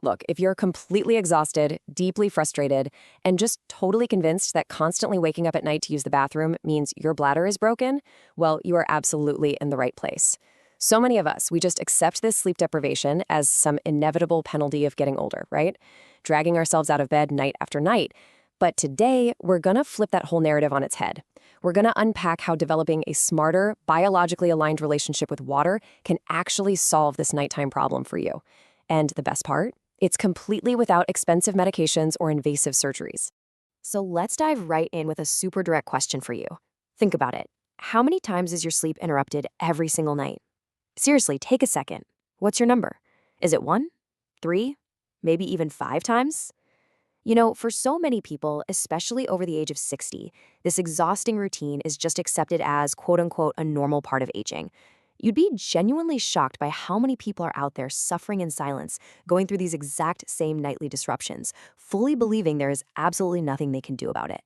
Look, if you're completely exhausted, deeply frustrated, and just totally convinced that constantly waking up at night to use the bathroom means your bladder is broken, well, you are absolutely in the right place. So many of us, we just accept this sleep deprivation as some inevitable penalty of getting older, right? Dragging ourselves out of bed night after night. But today, we're gonna flip that whole narrative on its head. We're gonna unpack how developing a smarter, biologically aligned relationship with water can actually solve this nighttime problem for you. And the best part? It's completely without expensive medications or invasive surgeries. So let's dive right in with a super direct question for you. Think about it. How many times is your sleep interrupted every single night? Seriously, take a second. What's your number? Is it 1, 3, maybe even 5 times? You know, for so many people, especially over the age of 60, this exhausting routine is just accepted as quote-unquote a normal part of aging. You'd be genuinely shocked by how many people are out there suffering in silence, going through these exact same nightly disruptions, fully believing there is absolutely nothing they can do about it.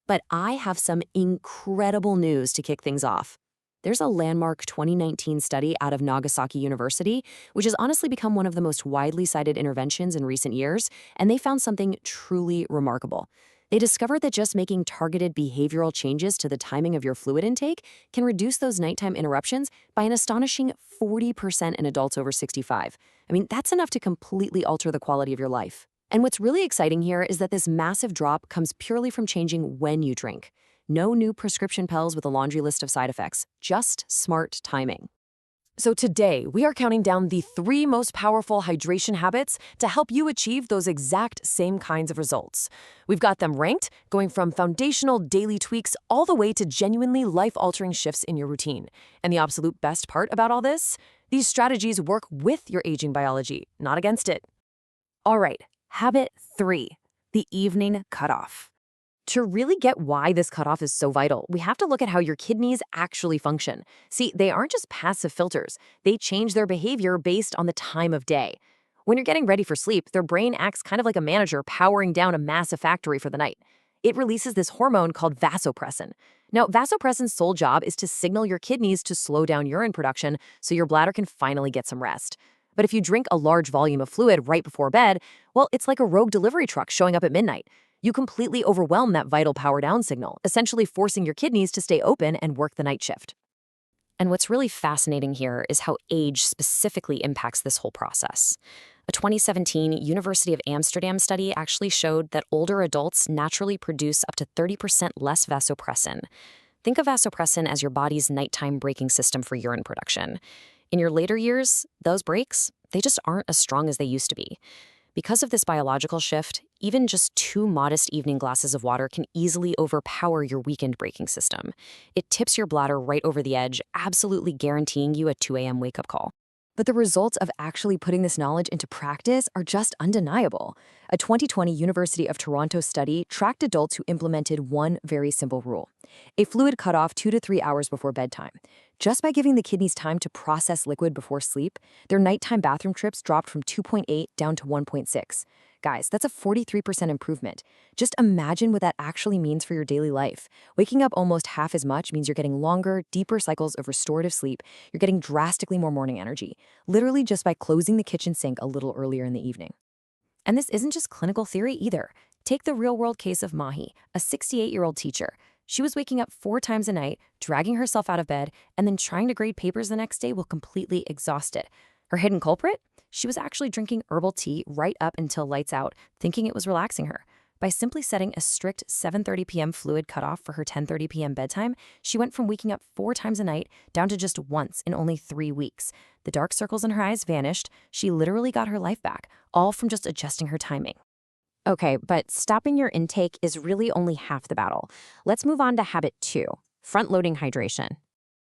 But I have some incredible news to kick things off. There's a landmark 2019 study out of Nagasaki University, which has honestly become one of the most widely cited interventions in recent years, and they found something truly remarkable. They discovered that just making targeted behavioral changes to the timing of your fluid intake can reduce those nighttime interruptions by an astonishing 40% in adults over 65. I mean, that's enough to completely alter the quality of your life. And what's really exciting here is that this massive drop comes purely from changing when you drink. No new prescription pills with a laundry list of side effects, just smart timing. So today, we are counting down the 3 most powerful hydration habits to help you achieve those exact same kinds of results. We've got them ranked, going from foundational daily tweaks all the way to genuinely life-altering shifts in your routine. And the absolute best part about all this? These strategies work with your aging biology, not against it. All right, habit 3, the evening cutoff. To really get why this cutoff is so vital, we have to look at how your kidneys actually function. See, they aren't just passive filters. They change their behavior based on the time of day. When you're getting ready for sleep, their brain acts kind of like a manager powering down a massive factory for the night. It releases this hormone called vasopressin. Now, vasopressin's sole job is to signal your kidneys to slow down urine production so your bladder can finally get some rest. But if you drink a large volume of fluid right before bed, well, it's like a rogue delivery truck showing up at midnight. You completely overwhelm that vital power down signal, essentially forcing your kidneys to stay open and work the night shift. And what's really fascinating here is how age specifically impacts this whole process. A 2017 University of Amsterdam study actually showed that older adults naturally produce up to 30% less vasopressin. Think of vasopressin as your body's nighttime braking system for urine production. In your later years, those brakes, they just aren't as strong as they used to be. Because of this biological shift, even just 2 modest evening glasses of water can easily overpower your weakened braking system. It tips your bladder right over the edge, absolutely guaranteeing you a 2 a.m. wake-up call. But the results of actually putting this knowledge into practice are just undeniable. A 2020 University of Toronto study tracked adults who implemented one very simple rule: a fluid cutoff 2 to 3 hours before bedtime. Just by giving the kidneys time to process liquid before sleep, their nighttime bathroom trips dropped from 2.8 down to 1.6. Guys, that's a 43% improvement. Just imagine what that actually means for your daily life. Waking up almost half as much means you're getting longer, deeper cycles of restorative sleep. You're getting drastically more morning energy, literally just by closing the kitchen sink a little earlier in the evening. And this isn't just clinical theory either. Take the real-world case of Mahi, a 68-year-old teacher. She was waking up 4 times a night, dragging herself out of bed, and then trying to grade papers the next day while completely exhausted. Her hidden culprit? She was actually drinking herbal tea right up until lights out, thinking it was relaxing her. By simply setting a strict 7:30 p.m. fluid cutoff for her 10:30 p.m. bedtime, she went from waking up 4 times a night down to just once in only 3 weeks. The dark circles in her eyes vanished. She literally got her life back, all from just adjusting her timing. Okay, but stopping your intake is really only half the battle. Let's move on to habit 2, front-loading hydration.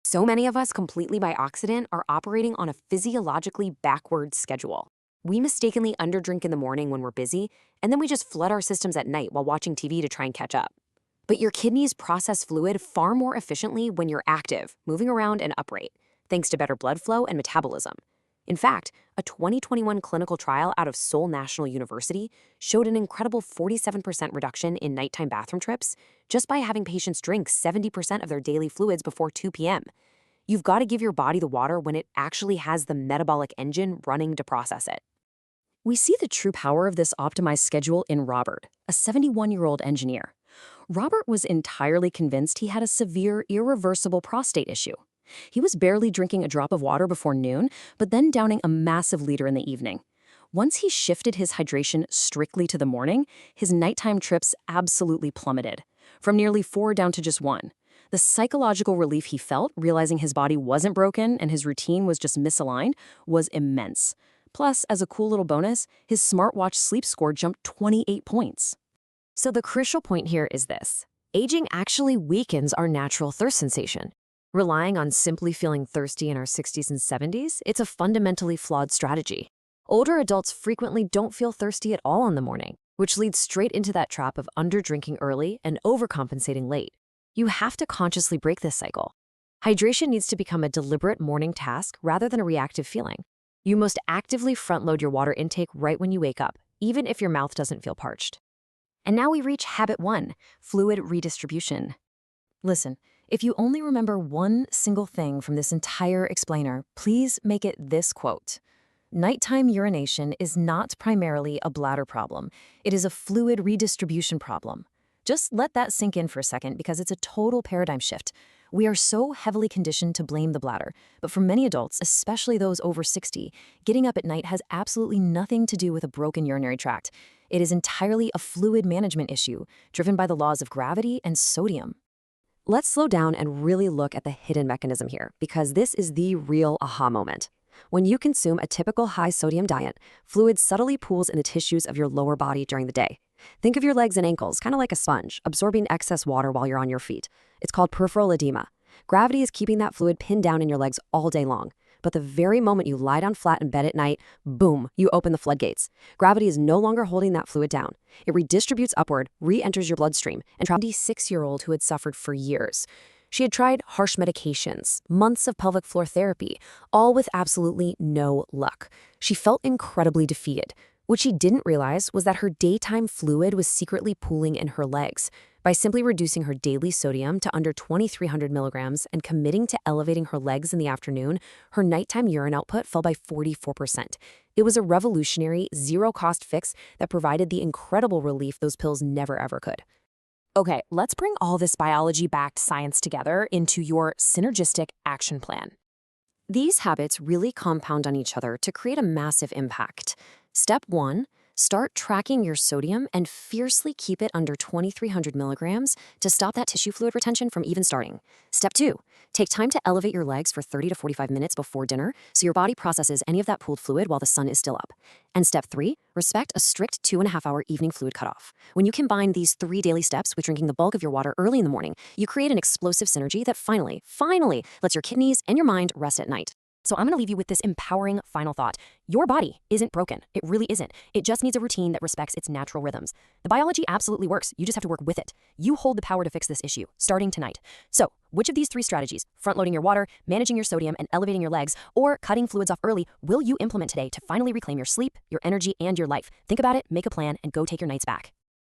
So many of us completely by accident are operating on a physiologically backward schedule. We mistakenly underdrink in the morning when we're busy, and then we just flood our systems at night while watching TV to try and catch up. But your kidneys process fluid far more efficiently when you're active, moving around and upright, thanks to better blood flow and metabolism. In fact, a 2021 clinical trial out of Seoul National University showed an incredible 47% reduction in nighttime bathroom trips just by having patients drink 70% of their daily fluids before 2 p.m. You've got to give your body the water when it actually has the metabolic engine running to process it. We see the true power of this optimized schedule in Robert, a 71-year-old engineer. Robert was entirely convinced he had a severe, irreversible prostate issue. He was barely drinking a drop of water before noon, but then downing a massive liter in the evening. Once he shifted his hydration strictly to the morning, his nighttime trips absolutely plummeted, from nearly 4 down to just 1. The psychological relief he felt, realizing his body wasn't broken and his routine was just misaligned, was immense. Plus, as a cool little bonus, his smartwatch sleep score jumped 28 points. So the crucial point here is this. Aging actually weakens our natural thirst sensation. Relying on simply feeling thirsty in our 60s and 70s, it's a fundamentally flawed strategy. Older adults frequently don't feel thirsty at all in the morning, which leads straight into that trap of underdrinking early and overcompensating late. You have to consciously break this cycle. Hydration needs to become a deliberate morning task rather than a reactive feeling. You must actively front-load your water intake right when you wake up, even if your mouth doesn't feel parched. And now we reach habit 1, fluid redistribution. Listen, if you only remember one single thing from this entire explainer, please make it this quote. Nighttime urination is not primarily a bladder problem. It is a fluid redistribution problem. Just let that sink in for a second because it's a total paradigm shift. We are so heavily conditioned to blame the bladder, but for many adults, especially those over 60, getting up at night has absolutely nothing to do with a broken urinary tract. It is entirely a fluid management issue, driven by the laws of gravity and sodium. Let's slow down and really look at the hidden mechanism here, because this is the real aha moment. When you consume a typical high-sodium diet, fluid subtly pools in the tissues of your lower body during the day. Think of your legs and ankles, kind of like a sponge, absorbing excess water while you're on your feet. It's called peripheral edema. Gravity is keeping that fluid pinned down in your legs all day long. But the very moment you lie down flat in bed at night, boom, you open the floodgates. Gravity is no longer holding that fluid down. It redistributes upward, re-enters your bloodstream, and a 26-year-old who had suffered for years. She had tried harsh medications, months of pelvic floor therapy, all with absolutely no luck. She felt incredibly defeated. What she didn't realize was that her daytime fluid was secretly pooling in her legs. By simply reducing her daily sodium to under 2,300 milligrams and committing to elevating her legs in the afternoon, her nighttime urine output fell by 44%. It was a revolutionary, zero-cost fix that provided the incredible relief those pills never ever could. Okay, let's bring all this biology-backed science together into your synergistic action plan. These habits really compound on each other to create a massive impact. Step 1, start tracking your sodium and fiercely keep it under 2,300 milligrams to stop that tissue fluid retention from even starting. Step 2, take time to elevate your legs for 30 to 45 minutes before dinner so your body processes any of that pooled fluid while the sun is still up. And step 3, respect a strict 2.5-hour evening fluid cutoff. When you combine these 3 daily steps with drinking the bulk of your water early in the morning, you create an explosive synergy that finally lets your kidneys and your mind rest at night. So I'm going to leave you with this empowering final thought. Your body isn't broken. It really isn't. It just needs a routine that respects its natural rhythms. The biology absolutely works. You just have to work with it. You hold the power to fix this issue, starting tonight. So, which of these 3 strategies, front-loading your water, managing your sodium, and elevating your legs, or cutting fluids off early, will you implement today to finally reclaim your sleep, your energy, and your life? Think about it, make a plan, and go take your nights back.